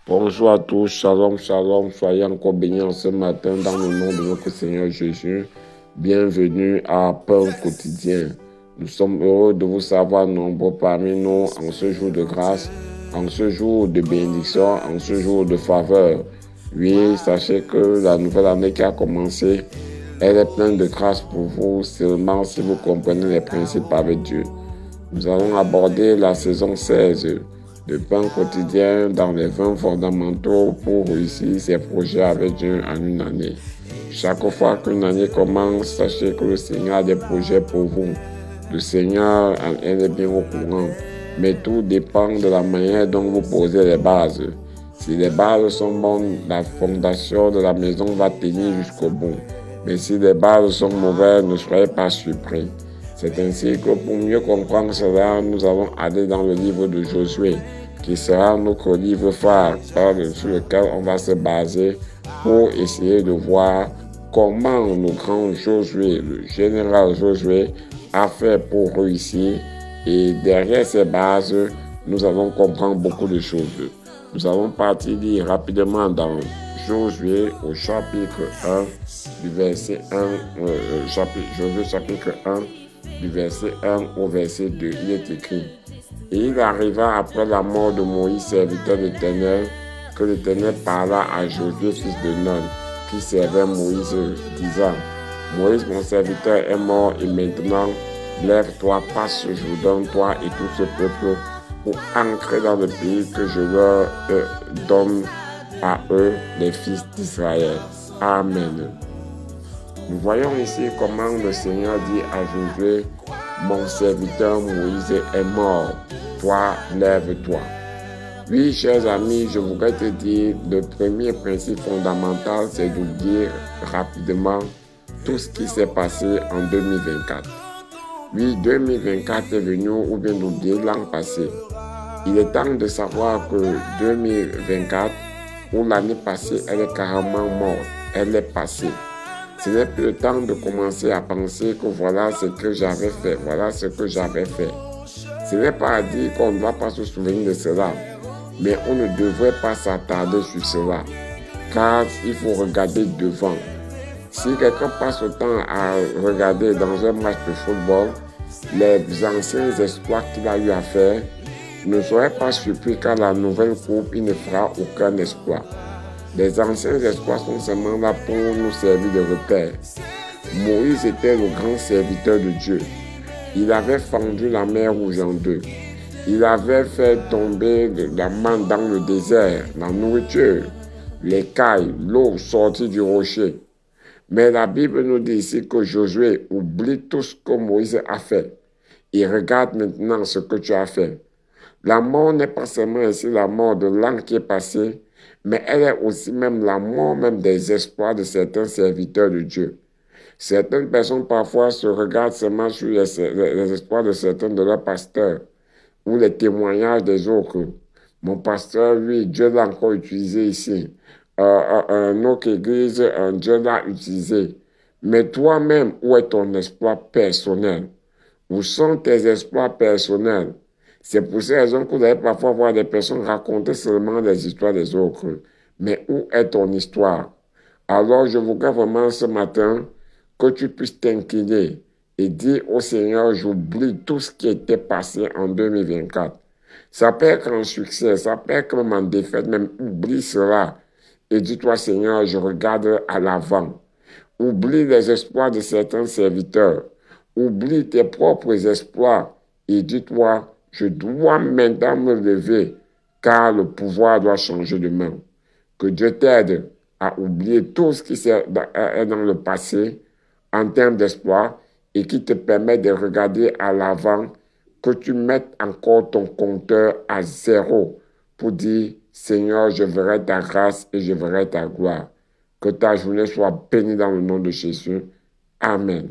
Bonjour à tous, shalom, shalom, soyez encore bénis ce matin dans le nom de notre Seigneur Jésus. Bienvenue à Pain quotidien. Nous sommes heureux de vous savoir nombreux parmi nous en ce jour de grâce, en ce jour de bénédiction, en ce jour de faveur. Oui, sachez que la nouvelle année qui a commencé, elle est pleine de grâce pour vous seulement si vous comprenez les principes avec Dieu. Nous allons aborder la saison 16 de Pain quotidien dans les 20 fondamentaux pour réussir ses projets avec Dieu en une année. Chaque fois qu'une année commence, sachez que le Seigneur a des projets pour vous. Le Seigneur est bien au courant, mais tout dépend de la manière dont vous posez les bases. Si les bases sont bonnes, la fondation de la maison va tenir jusqu'au bout. Mais si les bases sont mauvaises, ne soyez pas surpris. C'est ainsi que pour mieux comprendre cela, nous allons aller dans le livre de Josué, qui sera notre livre phare sur lequel on va se baser pour essayer de voir comment le grand Josué, le général Josué, a fait pour réussir. Et derrière ces bases, nous allons comprendre beaucoup de choses. Nous allons partir lire rapidement dans Josué au chapitre 1, du verset 1, Josué chapitre 1, du verset 1 au verset 2, il est écrit: Et il arriva après la mort de Moïse, serviteur de l'Éternel, que l'Éternel parla à Josué, fils de Nun, qui servait Moïse, disant: Moïse, mon serviteur, est mort, et maintenant, lève-toi, passe ce Jourdain, toi et tout ce peuple, pour entrer dans le pays que je leur donne à eux, les fils d'Israël. Amen. Nous voyons ici comment le Seigneur dit à Josué: mon serviteur Moïse est mort, toi lève-toi. Oui, chers amis, je voudrais te dire, le premier principe fondamental, c'est d'oublier rapidement tout ce qui s'est passé en 2024. Oui, 2024 est venu, ou bien d'oublier l'an passé. Il est temps de savoir que 2024, ou l'année passée, elle est carrément morte, elle est passée. Ce n'est plus le temps de commencer à penser que voilà ce que j'avais fait, voilà ce que j'avais fait. Ce n'est pas à dire qu'on ne va pas se souvenir de cela, mais on ne devrait pas s'attarder sur cela, car il faut regarder devant. Si quelqu'un passe le temps à regarder dans un match de football les anciens exploits qu'il a eu à faire, ne soyez pas surpris qu'à la nouvelle coupe, il ne fera aucun exploit. Les anciens exploits sont seulement là pour nous servir de repère. Moïse était le grand serviteur de Dieu. Il avait fendu la mer Rouge en deux. Il avait fait tomber la manne dans le désert, la nourriture, l'écaille, l'eau sortie du rocher. Mais la Bible nous dit ici que Josué oublie tout ce que Moïse a fait. Et regarde maintenant ce que tu as fait. La mort n'est pas seulement ici la mort de l'an qui est passé, mais elle est aussi même la mort même des espoirs de certains serviteurs de Dieu. Certaines personnes parfois se regardent seulement sur les espoirs de certains de leurs pasteurs ou les témoignages des autres. Mon pasteur, lui, Dieu l'a encore utilisé ici. Un autre église, Dieu l'a utilisé. Mais toi-même, où est ton espoir personnel? Où sont tes espoirs personnels? C'est pour ces raisons que vous allez parfois voir des personnes raconter seulement les histoires des autres. Mais où est ton histoire? Alors, je voudrais vraiment ce matin que tu puisses t'incliner et dire au Seigneur: j'oublie tout ce qui était passé en 2024. Ça peut être un succès, ça peut être même en défaite, même oublie cela. Et dis-toi: Seigneur, je regarde à l'avant. Oublie les espoirs de certains serviteurs. Oublie tes propres espoirs et dis-toi: je dois maintenant me lever, car le pouvoir doit changer de main. Que Dieu t'aide à oublier tout ce qui est dans le passé en termes d'espoir et qui te permet de regarder à l'avant, que tu mettes encore ton compteur à zéro pour dire: Seigneur, je verrai ta grâce et je verrai ta gloire. Que ta journée soit bénie dans le nom de Jésus. Amen.